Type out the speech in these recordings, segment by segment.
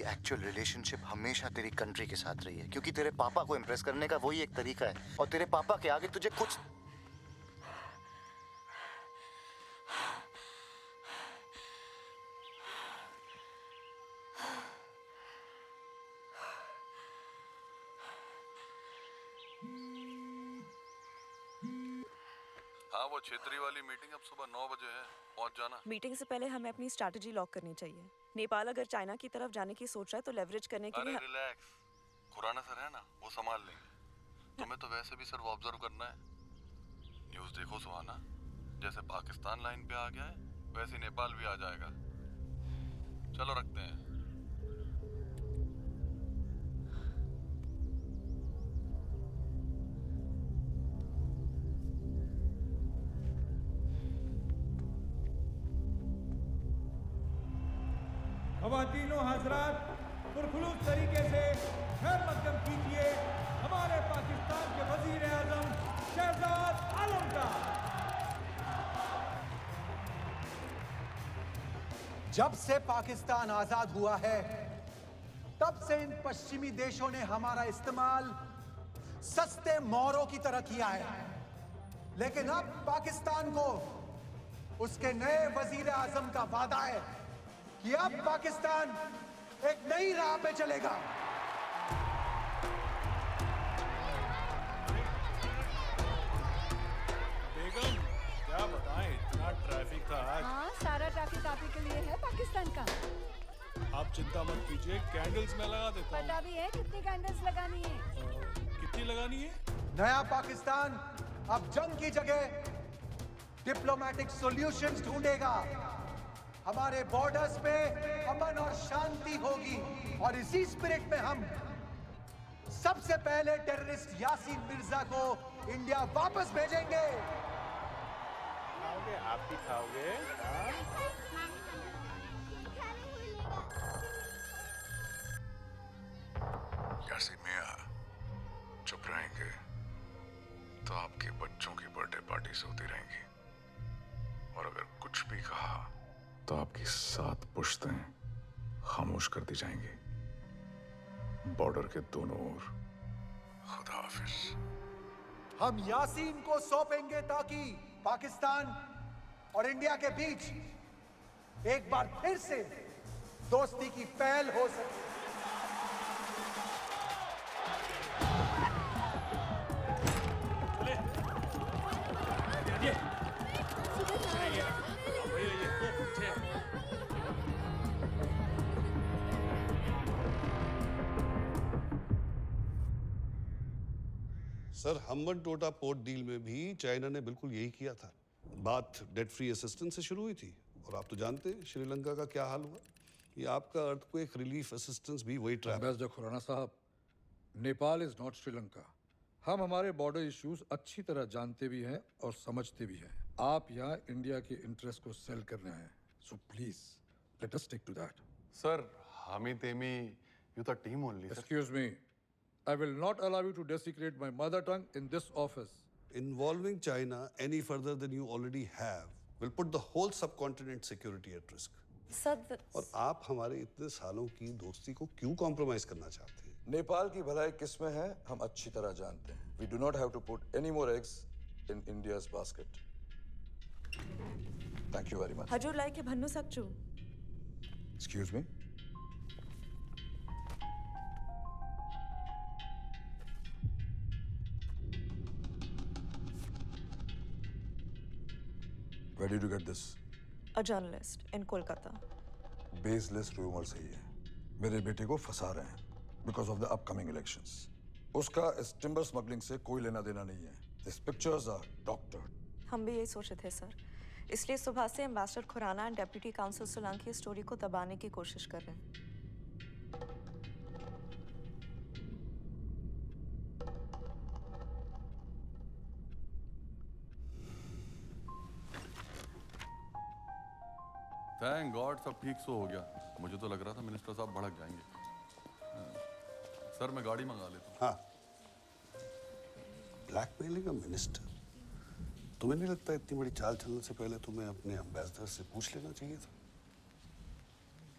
तेरी actual relationship हमेशा तेरी कंट्री के साथ रही है, क्योंकि तेरे पापा को इम्प्रेस करने का वही एक तरीका है, और तेरे पापा के आगे तुझे कुछ। हाँ, वो क्षेत्रीय वाली मीटिंग अब सुबह 9 बजे है, पहुंच जाना। मीटिंग से पहले हमें अपनी स्ट्रैटेजी लॉक करनी चाहिए। नेपाल अगर चाइना की तरफ जाने की सोच रहा है तो लेवरेज करने के अरे लिए रिलैक्स, खुराना सर है ना, वो संभाल लेंगे। तुम्हें तो वैसे भी सिर्फ ऑब्जर्व करना है। न्यूज़ देखो सुहाना, जैसे पाकिस्तान लाइन पे आ गया है वैसे नेपाल भी आ जाएगा। चलो रखते हैं। ख़वातीनो हज़रात, पुरखुलूस तरीके से खैर मकदम कीजिए हमारे पाकिस्तान के वजीर आज़म शहजाद आलम का। जब से पाकिस्तान आजाद हुआ है तब से इन पश्चिमी देशों ने हमारा इस्तेमाल सस्ते मोरों की तरह किया है, लेकिन अब पाकिस्तान को उसके नए वजीर आजम का वादा है कि अब पाकिस्तान एक नई राह पे चलेगा। बेगम क्या बताएं, इतना ट्रैफिक था आज। हाँ, सारा ट्रैफिक आप ही के लिए है पाकिस्तान का। आप चिंता मत कीजिए, कैंडल्स मैं लगा देता हूँ। पता भी है कितनी कैंडल्स लगानी है। कितनी लगानी है? नया पाकिस्तान अब जंग की जगह डिप्लोमेटिक सॉल्यूशंस ढूंढेगा। हमारे बॉर्डर्स पे अमन और शांति होगी, और इसी स्पिरिट में हम सबसे पहले टेररिस्ट यासीन मिर्जा को इंडिया वापस भेजेंगे। खाओगे, आप भी खाओगे। यासीन मियां, चुप रहेंगे तो आपके बच्चों की बर्थडे पार्टीज होती रहेंगी, और अगर कुछ भी कहा तो आपकी 7 पुश्तें खामोश कर दी जाएंगी। बॉर्डर के दोनों ओर। खुदा हाफिज। हम यासीन को सौंपेंगे ताकि पाकिस्तान और इंडिया के बीच एक बार फिर से दोस्ती की पहल हो सके। सर, हम्बन टोटा पोर्ट डील में भी चाइना ने बिल्कुल यही किया था। बात डेट फ्री असिस्टेंस से शुरू हुई थी, और आप तो जानते हैं श्रीलंका का क्या हाल हुआ। ये आपका अर्थक्वेक रिलीफ असिस्टेंस भी वही ट्रैप। एम्बेसडर खुराना साहब, नेपाल इज नॉट श्रीलंका। हम हमारे बॉर्डर इश्यूज अच्छी तरह जानते भी हैं और समझते भी हैं। आप यहाँ इंडिया के इंटरेस्ट को सेल कर रहे हैं, so please let us stick to that. Sir, हामी तेमी you the team only. Excuse me, I will not allow you to desecrate my mother tongue in this office. Involving China any further than you already have will put the whole subcontinent security at risk. Sir, और आप हमारे इतने सालों की दोस्ती को क्यों compromise करना चाहते हैं? नेपाल की भलाई किस में है हम अच्छी तरह जानते हैं। We do not have to put any more eggs in India's basket. Thank you very much. हजूर लाई के भन्नु सक्छु। Excuse me? Where did you get this? A journalist in Kolkata. Baseless rumors है ये। मेरे बेटे को फंसा रहे हैं because of the upcoming elections. उसका इस timber smuggling से कोई लेना देना नहीं है। These pictures are doctored. हम भी यही सोचे थे सर, इसलिए सुबह से ambassador Khurana and deputy council Solanki story को दबाने की कोशिश कर रहे हैं। थैंक गॉड सब ठीक सो हो गया। मुझे तो लग रहा था मिनिस्टर साहब भड़क जाएंगे। सर, मैं गाड़ी मंगा लेता हूँ। हाँ, ब्लैकमेलिंग अ मिनिस्टर। तुम्हें नहीं लगता इतनी बड़ी चाल चलने से पहले तुम्हें अपने एम्बेसडर से पूछ लेना चाहिए था?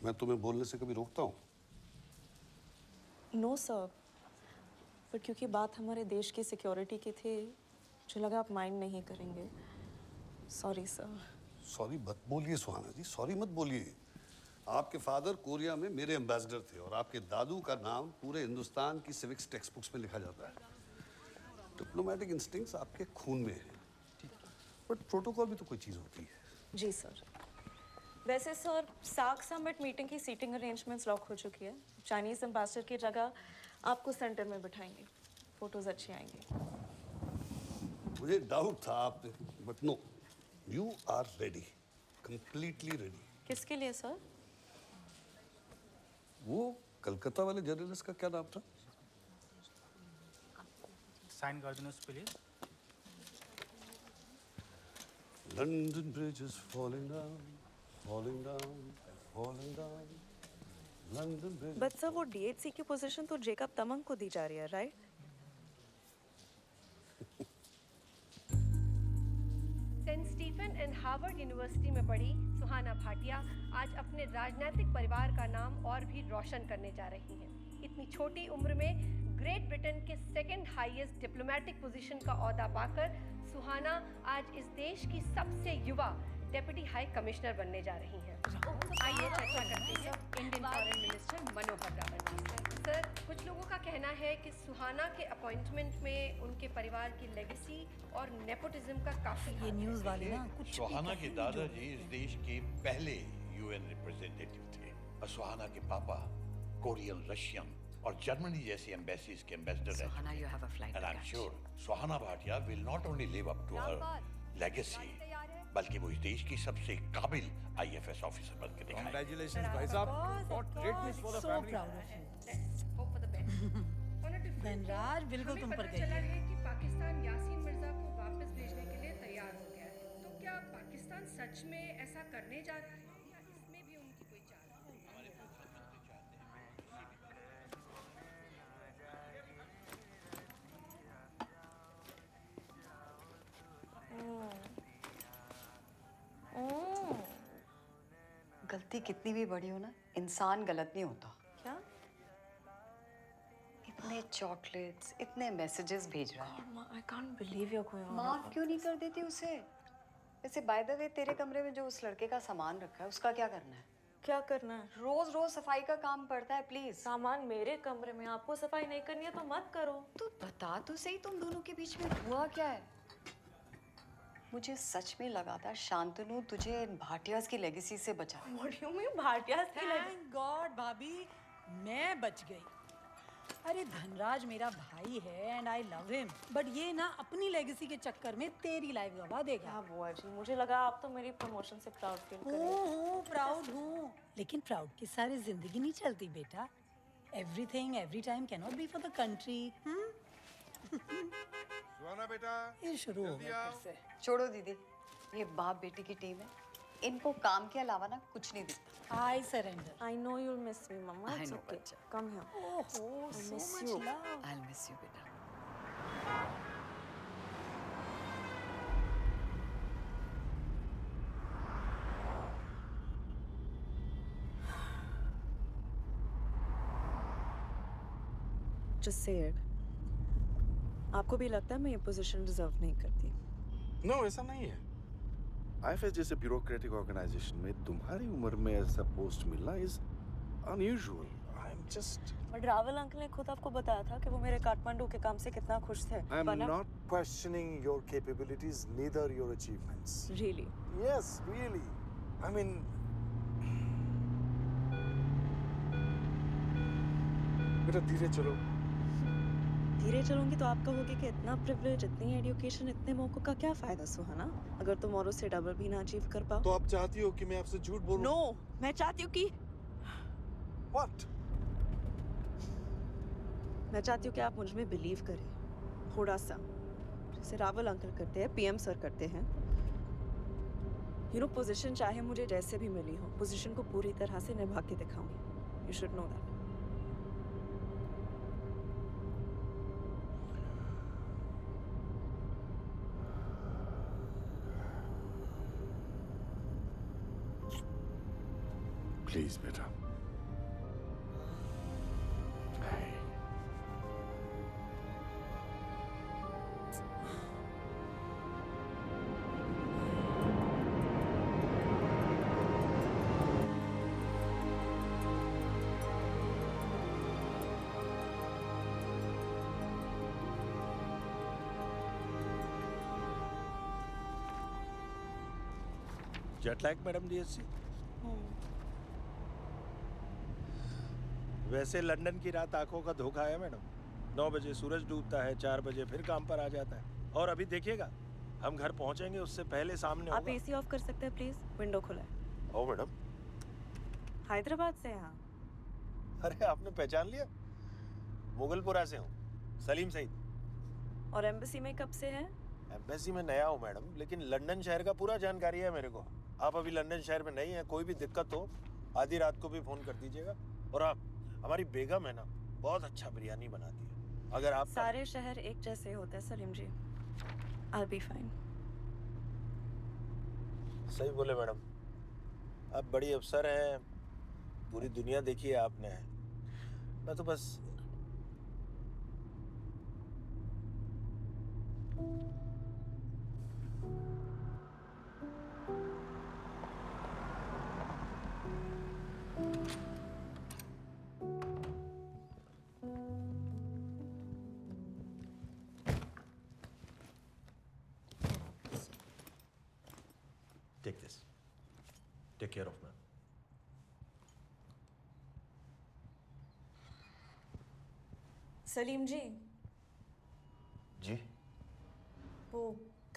मैं तुम्हें बोलने से कभी रोकता हूँ? नो सर, पर क्योंकि बात हमारे देश की सिक्योरिटी की थी, मुझे लगा आप माइंड नहीं करेंगे। Sorry sir. सॉरी मत बोलिए सुहाना जी, सॉरी मत बोलिए। आपके फादर कोरिया में मेरे एम्बेसडर थे और आपके दादू का नाम पूरे हिंदुस्तान की सिविक्स टेक्स्ट बुक्स में लिखा जाता है। डिप्लोमेटिक इंस्टिंक्ट्स आपके खून में है, बट प्रोटोकॉल भी तो कोई चीज़ होती है। जी सर। वैसे सर, सार्क समिट मीटिंग की सीटिंग अरेंजमेंट्स लॉक हो चुकी है। चाइनीज एम्बेसडर की जगह आपको सेंटर में बिठाएंगे, फोटोज अच्छी आएंगी। मुझे डाउट था आप, but no, you are ready, completely ready. किसके लिए सर? वो कलकत्ता वाले जर्नलिस्ट का क्या नाम था? Sign gardeners please. London Bridge is falling down, falling down, falling down. London Bridge. But sir, वो DHC की पोजीशन तो जेकब तमंग को दी जा रही है, राइट? Saint Stephen and Harvard University में पढ़ी सुहाना भाटिया आज अपने राजनीतिक परिवार का नाम और भी रोशन करने जा रही हैं। इतनी छोटी उम्र में ग्रेट ब्रिटेन के सेकंड हाईएस्ट डिप्लोमेटिक पोजीशन का ओहदा पाकर सुहाना आज इस देश की सबसे युवा डेप्यूटी हाई कमिश्नर बनने जा रही हैं। आइए चर्चा करते हैं इंडियन फॉरेन मिनिस्टर मनोहर रावत जी से। सर, कुछ लोगों का कहना है कि सुहाना के अपॉइंटमेंट में उनके परिवार की लेगेसी और नेपोटिज्म का काफी ये न्यूज़ वाले ना कुछ सुहाना के दादाजी इस देश के पहले यूएन रिप्रेजेंटेटिव थे और सुहाना के पापा कोरियन, रशियन और जर्मनी जैसी एम्बेसीज के एम्बेसडर रहे। Suhana, you have a flight And to I'm catch. sure Suhana Bhatia will not only live up to her legacy, बल्कि वो इस देश की सबसे काबिल IFS ऑफिसर बन के दिखाएंगे। Congratulations, भाई साहब. What great news for the So family. proud of you. Hope for the best. Dhanraj, बिल्कुल तुम पर हमें गई पता चला है। है कि पाकिस्तान यासीन मिर्जा को वापस भेजने के लिए तैयार हो गया है। तो क्या पाकिस्तान सच में ऐसा करने जा रहा है या इसमें भी उनकी कोई चाल है? गलती कितनी भी बड़ी हो ना, इंसान गलत नहीं होता। क्या? इतने चॉकलेट्स, इतने मैसेजेस भेज रहा है। I can't believe you're going on. माफ क्यों नहीं कर देती उसे? वैसे बाय द वे, तेरे कमरे में जो उस लड़के का सामान रखा है, उसका क्या करना है? क्या करना है? रोज रोज सफाई का काम पड़ता है, प्लीज। सामान मेरे कमरे में, आपको सफाई नहीं करनी है तो मत करो। तू बता तो सही, तुम दोनों के बीच में हुआ क्या है? मुझे सच में लगा था शांतनु तुझे इन भाटियाज की लेगेसी से बचा। What do you mean, Bhatia की थैंक गॉड भाभी, मैं बच गई। अरे धनराज मेरा भाई है and I love him, but ये ना अपनी लेगेसी के चक्कर में तेरी लाइफ गवा देगा। क्या बुआ जी, मुझे लगा आप तो मेरी प्रमोशन से प्राउड फील कर रही हूँ, प्राउड हूँ, लेकिन प्राउड की सारी जिंदगी नहीं चलती बेटा। Everything every time can not be for the country. Suhana बेटा, ये शुरू हो गया फिर से। छोड़ो दीदी, ये बाप बेटी की टीम है, इनको काम के अलावा ना कुछ नहीं दिखता। I surrender. I know you'll miss me, Mama. I It's know, okay. बच्चा। Come here. ओहो, so miss much you. love. I'll miss you बेटा। Just say it. आपको भी लगता है मैं ये पोजीशन डिजर्व नहीं करती? नो, ऐसा नहीं है। IFS जैसे ब्यूरोक्रेटिक ऑर्गेनाइजेशन में तुम्हारी उम्र में ऐसा पोस्ट मिलना is unusual. I am just but Rawal uncle ने खुद आपको बताया था कि वो मेरे काठमांडू के काम से कितना खुश थे। I am not questioning your capabilities, neither your achievements. Really? Yes, really. I mean बेटा धीरे चलो। धीरे चलूंगी तो आप कहोगे कि इतना प्रिविलेज, इतनी एजुकेशन, इतने मौकों का क्या फायदा सुहाना, अगर तुम औरों से डबल भी ना अचीव कर पाओ? तो आप चाहती हो कि मैं आपसे झूठ बोलूं? नो, मैं चाहती हूँ कि व्हाट? मैं चाहती हूँ कि आप मुझ में बिलीव करें, थोड़ा सा, जैसे रावल अंकल करते हैं, PM सर करते हैं। पोजीशन चाहे मुझे जैसे भी मिली हो, पोजीशन को पूरी तरह से निभा के दिखाऊंगी। You should know that. Please बेटा। Jet lag madam DSC? वैसे लंदन की रात आंखों का धोखा है मैडम। 9 बजे सूरज डूबता है, 4 बजे फिर काम पर आ जाता है। और अभी देखिएगा, हम घर पहुंचेंगे उससे पहले सामने आप होगा। एसी ऑफ कर सकते हैं प्लीज? विंडो खुला है। ओ मैडम। हैदराबाद से हैं? अरे आपने पहचान लिया? मुगलपुरा से हूँ, सलीम सईद। और एम्बेसी में कब से हैं? एम्बेसी में नया हूँ मैडम, लेकिन लंदन शहर का पूरा जानकारी है मेरे को। आप अभी लंदन शहर में नहीं हैं, कोई भी दिक्कत हो आधी रात को भी फोन कर दीजिएगा। और हाँ, हमारी बेगम है ना, बहुत अच्छा बिरयानी बनाती है। अगर आप सारे शहर एक जैसे होते हैं सलीम जी। I'll be fine. सही बोले मैडम, आप बड़ी अफसर हैं, पूरी दुनिया देखी है आपने। मैं तो बस Take this. Take care of man. Salim जी, जी? वो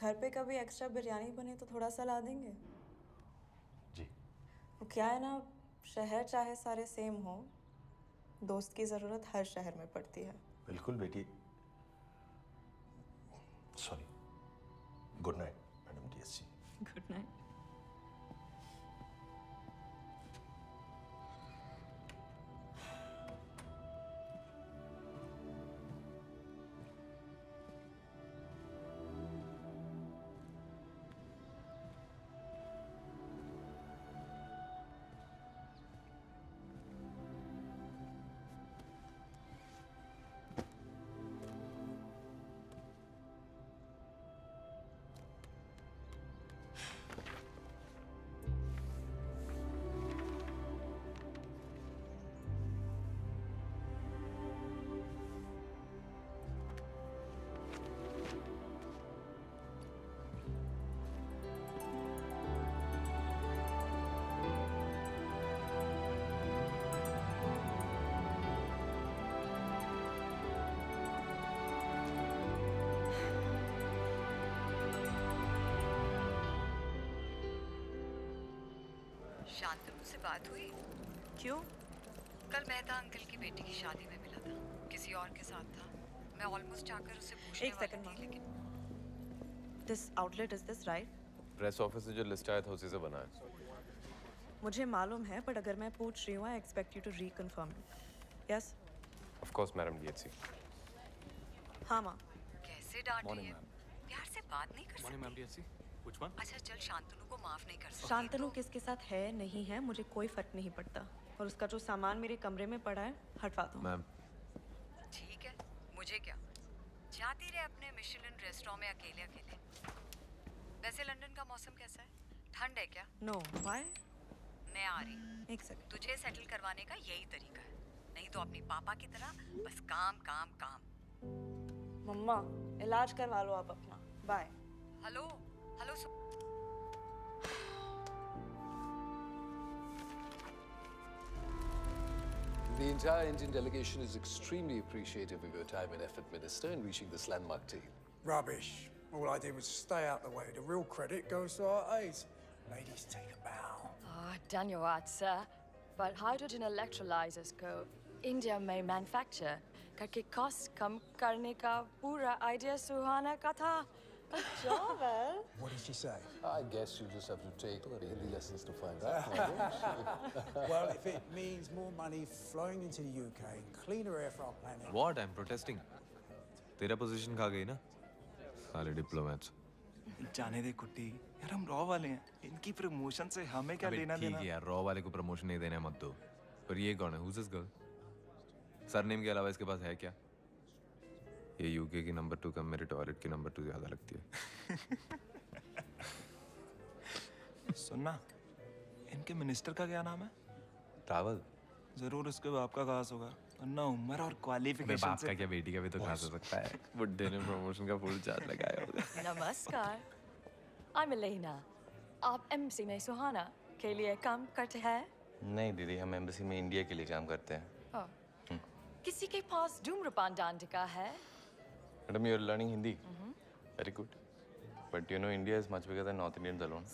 घर पे कभी एक्स्ट्रा बिरयानी बने तो थोड़ा सा ला देंगे? जी। वो क्या है ना, शहर चाहे सारे सेम हो, दोस्त की ज़रूरत हर शहर में पड़ती है। बिल्कुल बेटी। Sorry. Good night madam DSC. Good night. Shantanu से बात हुई? क्यों? कल मेहता अंकल की बेटी की शादी में मिला था, किसी और के साथ था। मैं ऑलमोस्ट जाकर उसे पूछने एक वाली सेकंड थी, लेकिन this outlet is this right? Press office से जो लिस्ट आया था उसी से बना है। मुझे मालूम है, पर अगर मैं पूछ रही हूँ, I expect you to reconfirm it. Yes? Of course madam DSC. हाँ माँ। कैसे डांट रही है? प्यार से बात नहीं कर सकती? Ma'am DSC. Which one? अच्छा चल, शांतनु को माफ नहीं कर सकती शांतनु किसके साथ है नहीं है मुझे कोई फर्क नहीं पड़ता, और उसका जो सामान मेरे कमरे में पड़ा है हटवा दो। मैम। ठीक है, मुझे क्या, जाती रहे अपने मिशेलिन रेस्टोरेंट में अकेले अकेले। वैसे लंदन का मौसम कैसा है? ठंड है क्या? No, why? मैं आ रही। एक सेकंड। तुझे सेटल करवाने का यही तरीका है, नहीं तो अपनी पापा की तरह बस काम काम काम। मम्मा, इलाज करवा लो आप अपना। Bye. Hello hello The entire Indian delegation is extremely appreciative of your time and effort, Minister, in reaching this landmark deal. Rubbish. All I did was stay out the way. The real credit goes to our aides. Ladies, take a bow. Oh, done your art, sir. But hydrogen electrolyzers को India में manufacture करके cost कम करने का पूरा idea सुहाना का था। Good job, Al. What did she say? I guess you just have to take Hindi lessons to find out. Well, if it means more money flowing into the UK and cleaner air for our planet. What? I'm protesting. तेरा position खा गई ना? सारे diplomats. जाने दे कुट्टी, यार हम raw वाले हैं, इनकी प्रमोशन से हमें क्या लेना देना? ठीक है यार, रॉ वाले को प्रमोशन नहीं देने मत दो। पर ये कौन है? Who's this girl? सरनेम के अलावा इसके पास है क्या? ये यूके की नंबर 2 कम मेरे टॉयलेट की नंबर 2 ज्यादा लगती है। सुनना, इनके मिनिस्टर का क्या नाम है? रावल। जरूर उसके बाप का खास होगा, वरना उम्र और क्वालिफिकेशन बाप का क्या, बेटी का भी तो खास हो सकता है। बुड्ढे ने प्रमोशन का फुल चार्ज लगाया होगा। नमस्कार, I'm Elena. आप एम्बेसी में सुहाना के लिए काम करते हैं? नहीं दीदी, हम एम्बेसी में इंडिया के लिए काम करते हैं। ओह, किसी के पास धूम्रपान डांडिका है? Madam, you are learning Hindi? Very good. But you know India is much bigger than north Indians alone.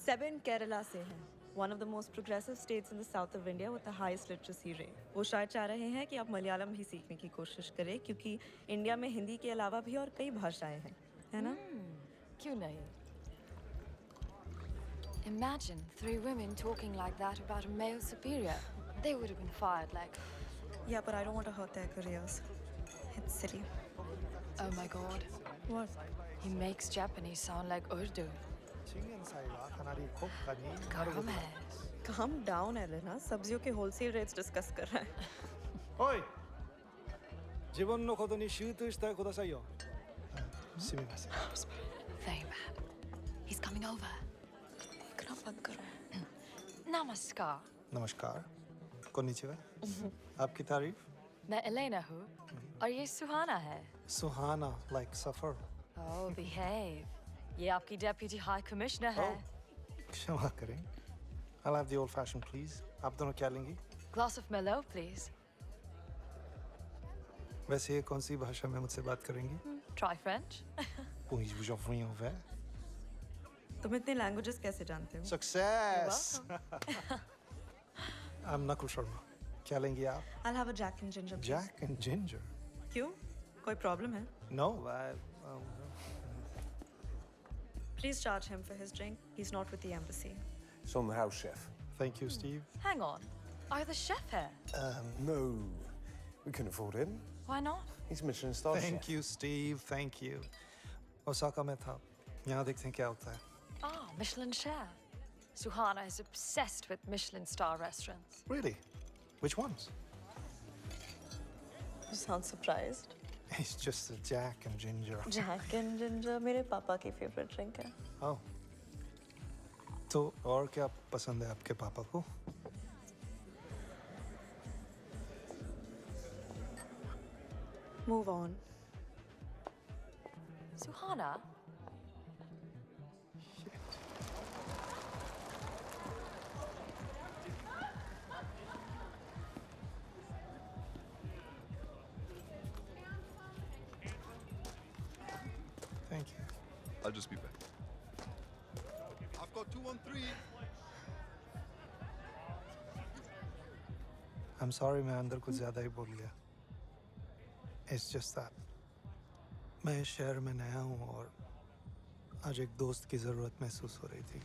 7 Kerala से हैं। One of the most progressive states in the south of India with the highest literacy rate. वो शायद चाह रहे हैं कि आप मलयालम भी सीखने की कोशिश करें क्योंकि इंडिया में हिंदी के अलावा भी और कई भाषाएं हैं, है ना? क्यों नहीं? Imagine 3 women talking like that about a male superior. They would have been fired like... Yeah, but I don't want to hurt their careers. It's silly. Oh my god. What? He makes Japanese sound like Urdu. गरम है. Calm down, Elena. सब्जियों के wholesale rates discuss कर रहा है. おい自分のことに集中してくださいよ。すみません。 Very bad. He's coming over. देखना बंद करो. Namaskar. नमस्कार, कोनिचिवा। आपकी तारीफ? मैं एलेना हूँ और ये सुहाना है. सुहाना, like सफर। Oh, behave. ये आपकी डेप्यूटी हाई कमिश्नर है. क्षमा करें। I'll have the old fashioned, please. आप दोनों क्या लेंगी? Glass of Merlot, please. वैसे ये कौन सी भाषा में मुझसे बात करेंगी? Try French. Puis-je vous offrir un verre? तुम इतने languages कैसे जानते हो? Success! I'm Nakul Sharma. क्या लेंगी आप? I'll have a Jack and Ginger. Please. Jack and Ginger? क्यों? कोई problem है? No, Please charge him for his drink. He's not with the embassy. So I'm the house chef. Thank you, Steve. Hang on. Are you the chef here? No, we couldn't afford him. Why not? He's a Michelin star chef. Thank you, Steve. Thank you. Osaka में था. यहाँ देखते हैं क्या होता है. Ah, Michelin chef. Suhana is obsessed with Michelin star restaurants. Really? Which ones? You sound surprised. It's just a Jack and Ginger. Jack and Ginger मेरे पापा की favorite drink है. Oh. तो और क्या पसंद है आपके पापा को? Move on. Suhana? Thank you. I'll just be back. I've got 213. I'm sorry, मैं अंदर कुछ ज़्यादा ही बोल गया. It's just that मैं इस शहर में नया हूँ और आज एक दोस्त की ज़रूरत महसूस हो रही थी.